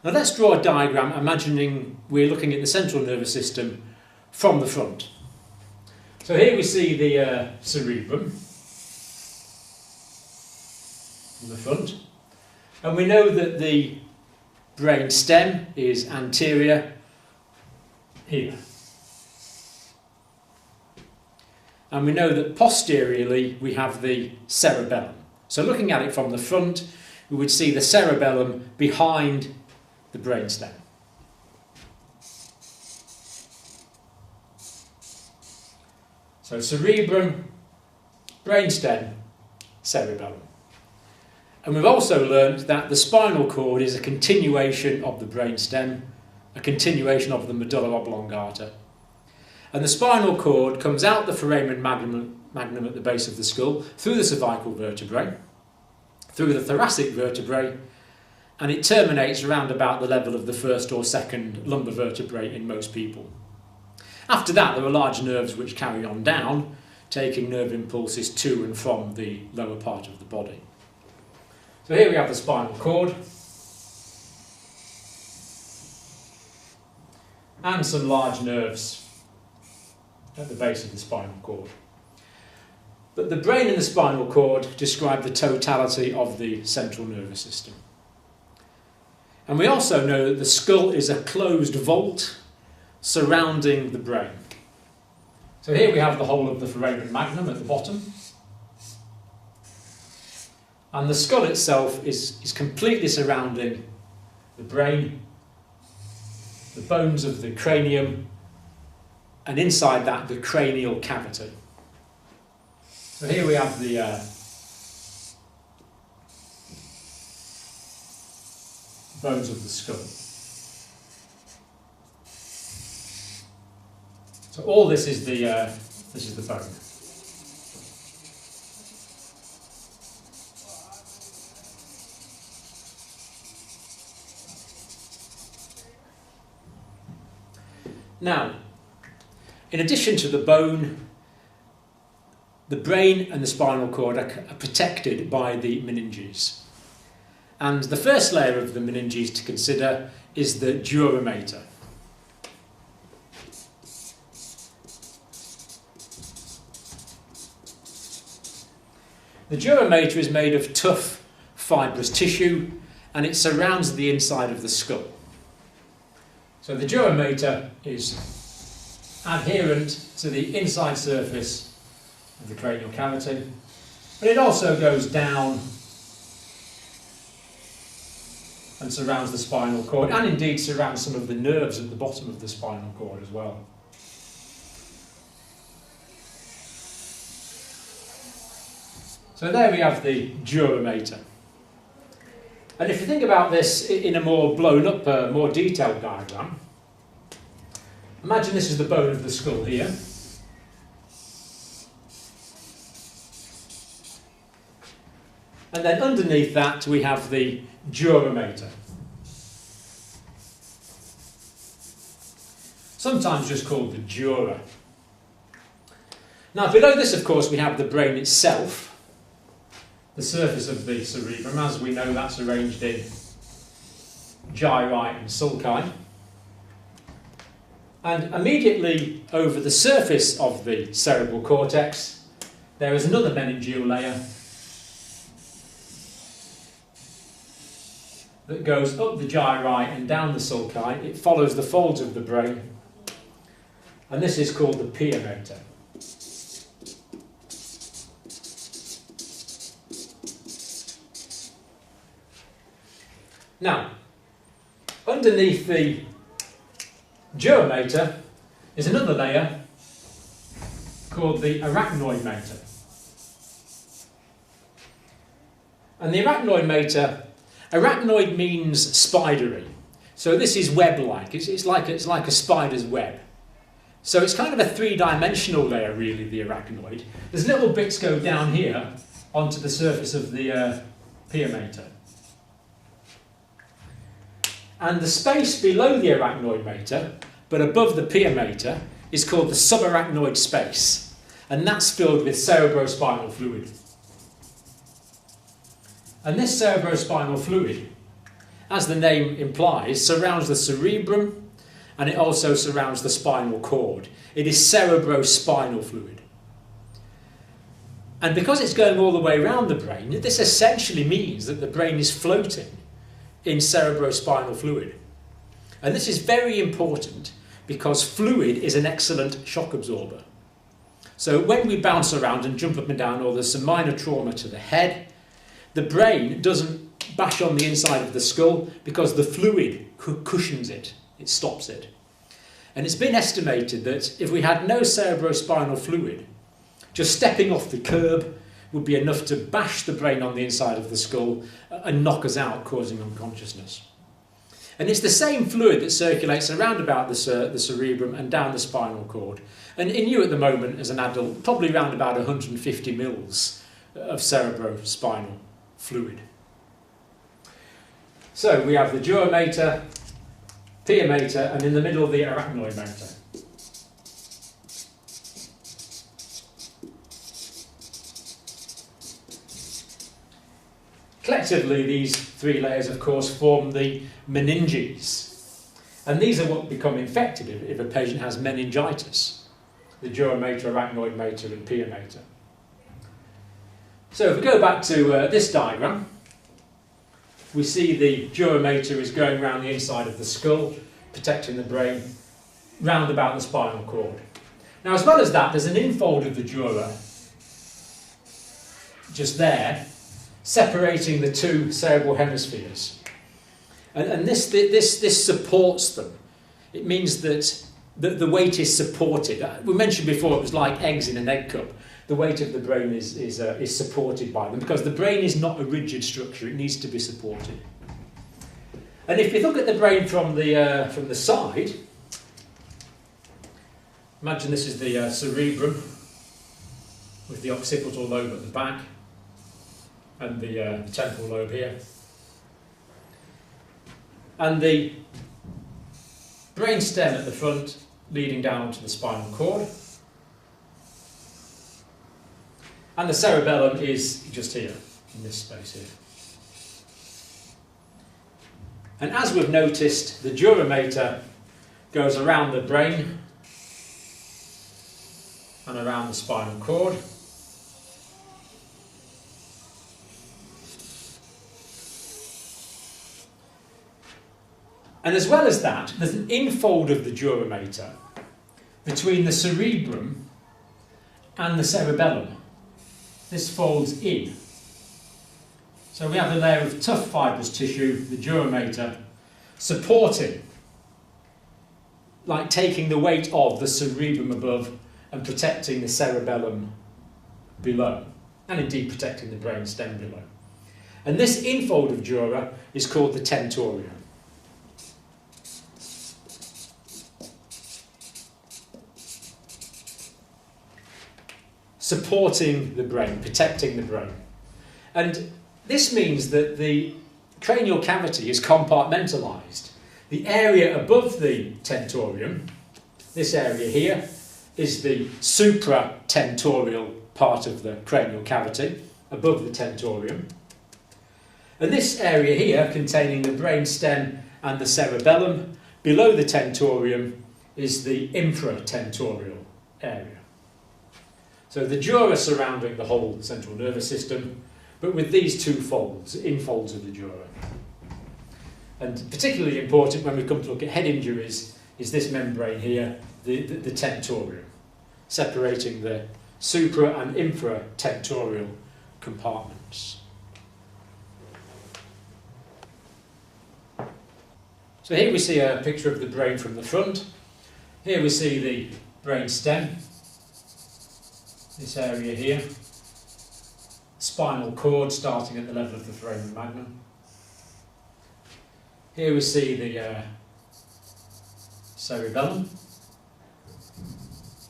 Now let's draw a diagram imagining we're looking at the central nervous system from the front. So here we see the cerebrum from the front, and we know that the brain stem is anterior here. And we know that posteriorly we have the cerebellum. So looking at it from the front, we would see the cerebellum behind the brainstem. So cerebrum, brainstem, cerebellum. And we've also learned that the spinal cord is a continuation of the brainstem, a continuation of the medulla oblongata. And the spinal cord comes out the foramen magnum at the base of the skull, through the cervical vertebrae, through the thoracic vertebrae, and it terminates around about the level of the first or second lumbar vertebrae in most people. After that, there are large nerves which carry on down, taking nerve impulses to and from the lower part of the body. So here we have the spinal cord, and some large nerves at the base of the spinal cord. But the brain and the spinal cord describe the totality of the central nervous system. And we also know that the skull is a closed vault surrounding the brain. So here we have the whole of the foramen magnum at the bottom. And the skull itself is completely surrounding the brain, the bones of the cranium, and inside that the cranial cavity. So here we have the bones of the skull. So all this is the bone. Now, in addition to the bone, the brain and the spinal cord are protected by the meninges. And the first layer of the meninges to consider is the dura mater. The dura mater is made of tough, fibrous tissue, and it surrounds the inside of the skull. So the dura mater is adherent to the inside surface of the cranial cavity, but it also goes down and surrounds the spinal cord, and indeed surrounds some of the nerves at the bottom of the spinal cord as well. So there we have the dura mater. And if you think about this in a more blown up, more detailed diagram, imagine this is the bone of the skull here. And then underneath that we have the dura mater. Sometimes just called the dura. Now below this, of course, we have the brain itself, the surface of the cerebrum. As we know, that's arranged in gyri and sulci. And immediately over the surface of the cerebral cortex, there is another meningeal layer that goes up the gyri and down the sulci. It follows the folds of the brain, and this is called the pia mater. Now, underneath the dura mater is another layer called the arachnoid mater. And the arachnoid mater, arachnoid means spidery. So this is web-like. It's like a spider's web. So it's kind of a three-dimensional layer, really, the arachnoid. There's little bits go down here onto the surface of the pia mater. And the space below the arachnoid mater, but above the pia mater, is called the subarachnoid space. And that's filled with cerebrospinal fluid. And this cerebrospinal fluid as the name implies, surrounds the cerebrum, and it also surrounds the spinal cord. It is cerebrospinal fluid. And because it's going all the way around the brain, this essentially means that the brain is floating in cerebrospinal fluid. And this is very important because fluid is an excellent shock absorber. So when we bounce around and jump up and down, or there's some minor trauma to the head, the brain doesn't bash on the inside of the skull because the fluid cushions it, it stops it. And it's been estimated that if we had no cerebrospinal fluid, just stepping off the curb would be enough to bash the brain on the inside of the skull and knock us out, causing unconsciousness. And it's the same fluid that circulates around about the cerebrum and down the spinal cord. And in you at the moment, as an adult, probably around about 150 mils of cerebrospinal fluid. So we have the dura mater, pia mater, and in the middle the arachnoid mater. Collectively, these three layers, of course, form the meninges. And these are what become infected if a patient has meningitis. The dura mater, arachnoid mater, and pia mater. So if we go back to this diagram, we see the dura mater is going around the inside of the skull, protecting the brain, round about the spinal cord. Now, as well as that, there's an infold of the dura, just there, separating the two cerebral hemispheres. And this supports them. It means that the weight is supported. We mentioned before it was like eggs in an egg cup. The weight of the brain is supported by them because the brain is not a rigid structure. It needs to be supported. And if you look at the brain from the side, imagine this is the cerebrum with the occipital lobe at the back and the temporal lobe here. And the brain stem at the front leading down to the spinal cord. And the cerebellum is just here, in this space here. And as we've noticed, the dura mater goes around the brain and around the spinal cord. And as well as that, there's an infold of the dura mater between the cerebrum and the cerebellum. This folds in. So we have a layer of tough fibrous tissue, the dura mater, supporting, like taking the weight of the cerebrum above and protecting the cerebellum below, and indeed protecting the brain stem below. And this infold of dura is called the tentorium. Supporting the brain, protecting the brain. And this means that the cranial cavity is compartmentalised. The area above the tentorium, this area here, is the supratentorial part of the cranial cavity, above the tentorium. And this area here, containing the brain stem and the cerebellum, below the tentorium, is the infratentorial area. So the dura surrounding the whole central nervous system, but with these two folds, infolds of the dura. And particularly important when we come to look at head injuries is this membrane here, the tentorium, separating the supra and infratentorial compartments. So here we see a picture of the brain from the front. Here we see the brain stem. This area here, spinal cord starting at the level of the foramen magnum. Here we see the cerebellum,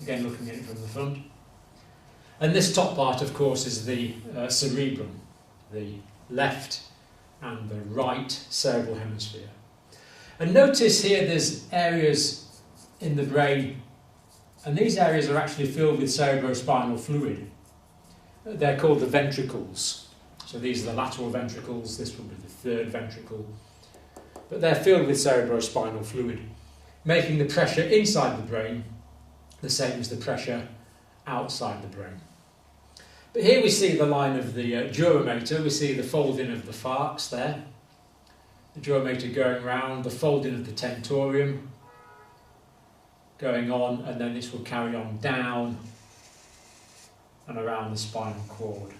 again looking at it from the front. And this top part, of course, is the cerebrum, the left and the right cerebral hemisphere. And notice here there's areas in the brain, and these areas are actually filled with cerebrospinal fluid. They're called the ventricles. So these are the lateral ventricles, this will be the third ventricle, but they're filled with cerebrospinal fluid, making the pressure inside the brain the same as the pressure outside the brain. But here we see the line of the dura mater, we see the folding of the falx there, the dura mater going round, the folding of the tentorium going on, and then this will carry on down and around the spinal cord.